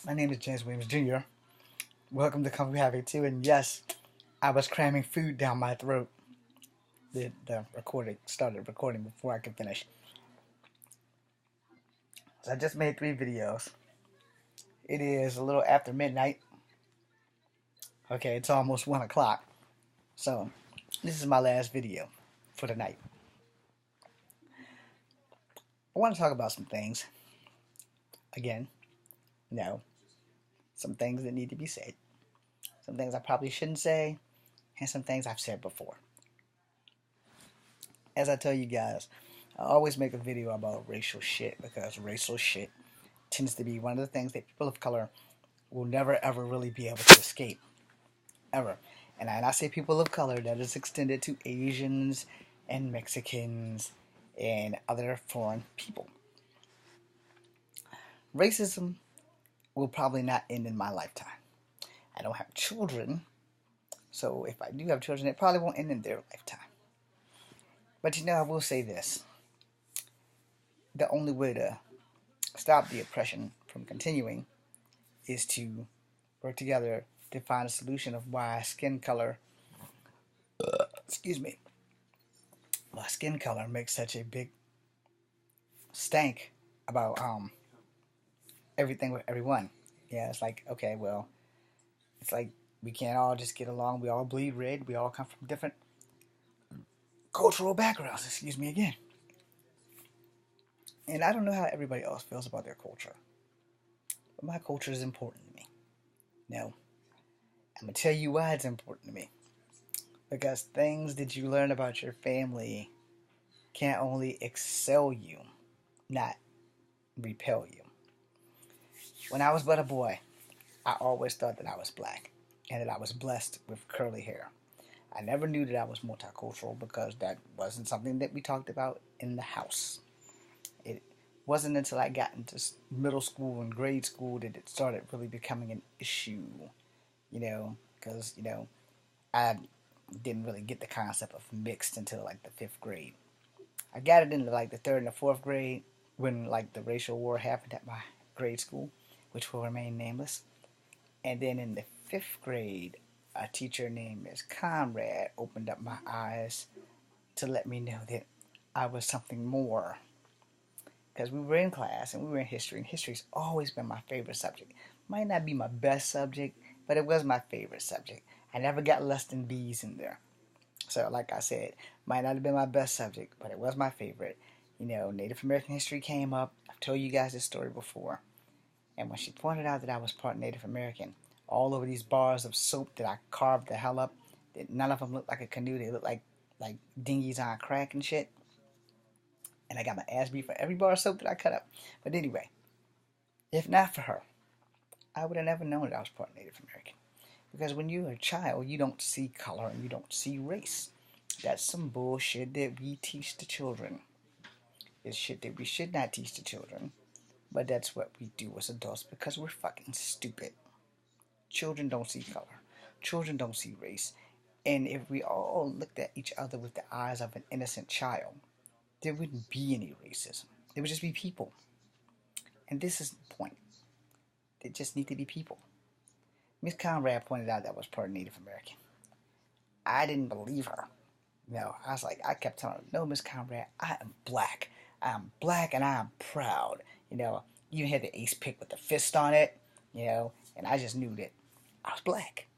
My name is James Williams Jr. Welcome to Comfy Happy 2. And yes, I was cramming food down my throat. The recording started recording before I could finish. So I just made 3 videos. It is a little after midnight. Okay, it's almost 1 o'clock. So this is my last video for the night. I want to talk about some things. Again, some things that need to be said. Some things I probably shouldn't say, and some things I've said before. As I tell you guys, I always make a video about racial shit because racial shit tends to be one of the things that people of color will never ever really be able to escape. Ever. And I say people of color, that is extended to Asians and Mexicans and other foreign people. Racism will probably not end in my lifetime. I don't have children, so if I do have children, it probably won't end in their lifetime. But I will say this. The only way to stop the oppression from continuing is to work together to find a solution of why skin color, why skin color makes such a big stank about everything with everyone. Yeah, it's like, okay, well, it's like we can't all just get along. We all bleed red. We all come from different cultural backgrounds. Excuse me again. And I don't know how everybody else feels about their culture, but my culture is important to me. Now, I'm gonna tell you why it's important to me. Because things that you learn about your family can only excel you, not repel you. When I was but a boy, I always thought that I was black and that I was blessed with curly hair. I never knew that I was multicultural because that wasn't something that we talked about in the house. It wasn't until I got into middle school and grade school that it started really becoming an issue, because, I didn't really get the concept of mixed until like the 5th grade. I got it into like the 3rd and the 4th grade when like the racial war happened at my grade school, which will remain nameless. And then in the 5th grade, a teacher named Miss Conrad opened up my eyes to let me know that I was something more. Because we were in class and we were in history, and history's always been my favorite subject. Might not be my best subject, but it was my favorite subject. I never got less than B's in there. So, like I said, might not have been my best subject, but it was my favorite. Native American history came up. I've told you guys this story before. And when she pointed out that I was part Native American, all over these bars of soap that I carved the hell up, that none of them looked like a canoe. They looked like dinghies on crack and shit. And I got my ass beat for every bar of soap that I cut up. But anyway, if not for her, I would have never known that I was part Native American. Because when you're a child, you don't see color and you don't see race. That's some bullshit that we teach the children. It's shit that we should not teach the children. But that's what we do as adults because we're fucking stupid. Children don't see color. Children don't see race. And if we all looked at each other with the eyes of an innocent child, there wouldn't be any racism. There would just be people. And this is the point. They just need to be people. Miss Conrad pointed out that I was part Native American. I didn't believe her. No, I kept telling her, no, Miss Conrad, I am black. I'm black and I am proud. Even had the ace pick with the fist on it, and I just knew that I was black.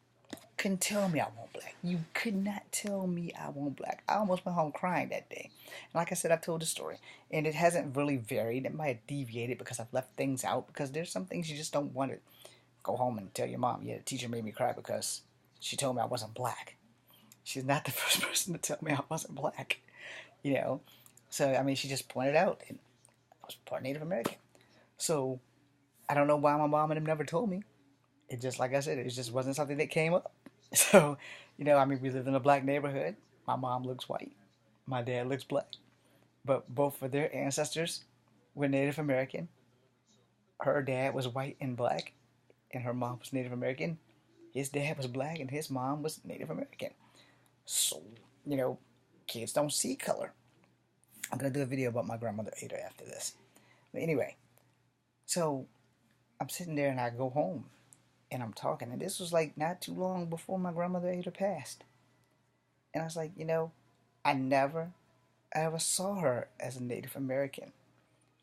Couldn't tell me I wasn't black. You could not tell me I wasn't black. I almost went home crying that day. And like I said, I've told the story. And it hasn't really varied. It might have deviated because I've left things out. Because there's some things you just don't want to go home and tell your mom, yeah, the teacher made me cry because she told me I wasn't black. She's not the first person to tell me I wasn't black. So, she just pointed out that I was part Native American. So, I don't know why my mom and them never told me. It just, like I said, it just wasn't something that came up. So, we live in a black neighborhood. My mom looks white. My dad looks black. But both of their ancestors were Native American. Her dad was white and black, and her mom was Native American. His dad was black, and his mom was Native American. So, kids don't see color. I'm going to do a video about my grandmother Ada after this. But anyway, so I'm sitting there and I go home and I'm talking, and this was like not too long before my grandmother Ada passed. And I was like, I never ever saw her as a Native American.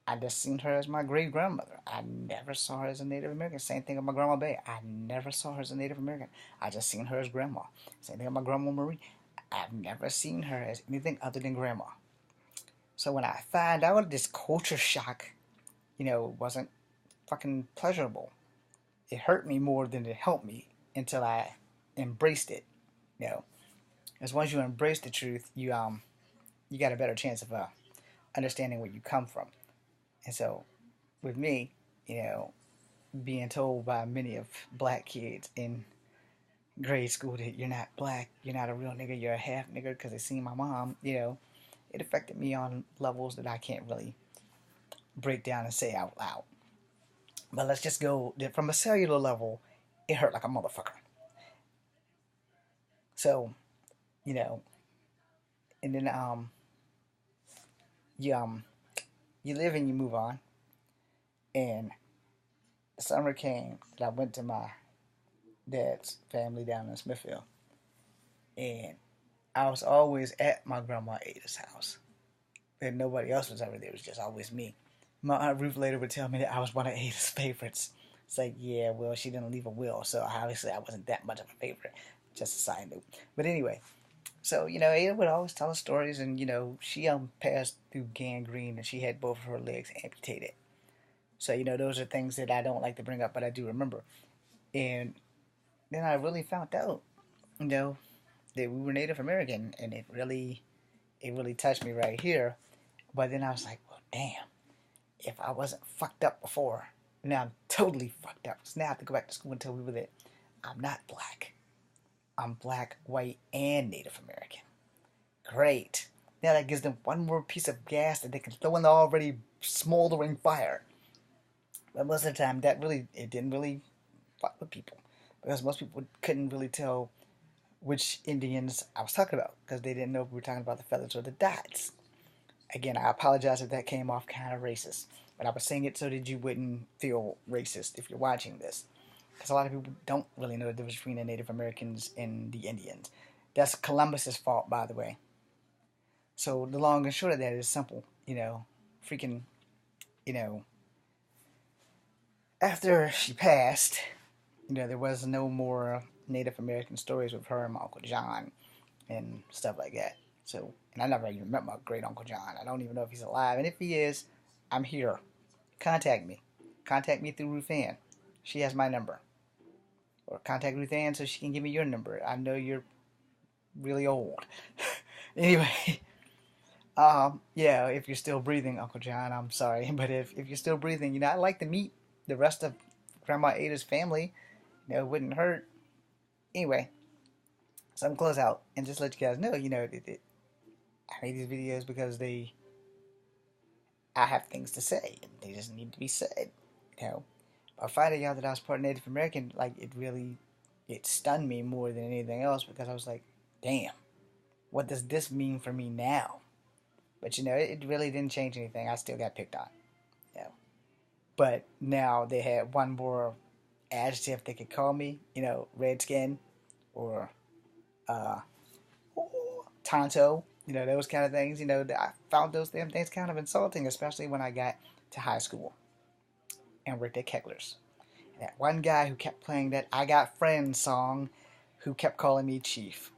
I just seen her as my great grandmother. I never saw her as a Native American. Same thing with my grandma Bay. I never saw her as a Native American. I just seen her as grandma. Same thing with my grandma Marie. I've never seen her as anything other than grandma. So when I find out this culture shock, wasn't fucking pleasurable. It hurt me more than it helped me until I embraced it. You know, as once you embrace the truth, you got a better chance of understanding where you come from. And so with me, you know, being told by many of black kids in grade school that you're not black, you're not a real nigga, you're a half nigga because they seen my mom, it affected me on levels that I can't really break down and say out loud. But let's just go from a cellular level, it hurt like a motherfucker. So, you know, and then you you live and you move on. And the summer came that I went to my dad's family down in Smithfield. And I was always at my grandma Ada's house. And nobody else was ever there. It was just always me. My Aunt Ruth later would tell me that I was one of Ada's favorites. It's like, yeah, well, she didn't leave a will, so obviously I wasn't that much of a favorite. Just a side note. But anyway, so, Ada would always tell us stories, and, she passed through gangrene, and she had both of her legs amputated. So, those are things that I don't like to bring up, but I do remember. And then I really found out, that we were Native American, and it really touched me right here. But then I was like, well, damn, if I wasn't fucked up before, now I'm totally fucked up. So now I have to go back to school and tell people that I'm not black. I'm black, white, and Native American. Great. Now that gives them one more piece of gas that they can throw in the already smoldering fire. But most of the time, it didn't really fuck with people. Because most people couldn't really tell which Indians I was talking about. Because they didn't know if we were talking about the feathers or the dots. Again, I apologize if that came off kind of racist. But I was saying it so that you wouldn't feel racist if you're watching this. Because a lot of people don't really know the difference between the Native Americans and the Indians. That's Columbus's fault, by the way. So the long and short of that is simple. Freaking, you know, after she passed, there was no more Native American stories with her and my Uncle John and stuff like that. So, and I never even met my great Uncle John. I don't even know if he's alive. And if he is, I'm here. Contact me. Contact me through Ruth Ann. She has my number. Or contact Ruth Ann so she can give me your number. I know you're really old. Anyway, yeah, if you're still breathing, Uncle John, I'm sorry. But if you're still breathing, I'd like to meet the rest of Grandma Ada's family. It wouldn't hurt. Anyway, so I'm close out and just let you guys know, I made these videos because I have things to say and they just need to be said, By finding out that I was part Native American, like it stunned me more than anything else because I was like, damn, what does this mean for me now? But it really didn't change anything. I still got picked on, But now they had one more adjective they could call me, redskin or tonto, those kind of things. I found those damn things kind of insulting, especially when I got to high school and worked at Kegler's. And that one guy who kept playing that I Got Friends song who kept calling me Chief.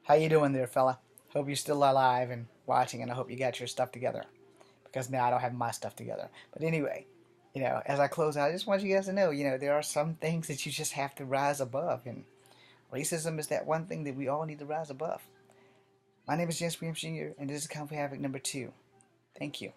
How you doing there, fella? Hope you're still alive and watching, and I hope you got your stuff together. Because now I don't have my stuff together. But anyway, as I close out, I just want you guys to know, there are some things that you just have to rise above. And racism is that one thing that we all need to rise above. My name is James Williams Jr., and this is Kung Fu Havoc number 2. Thank you.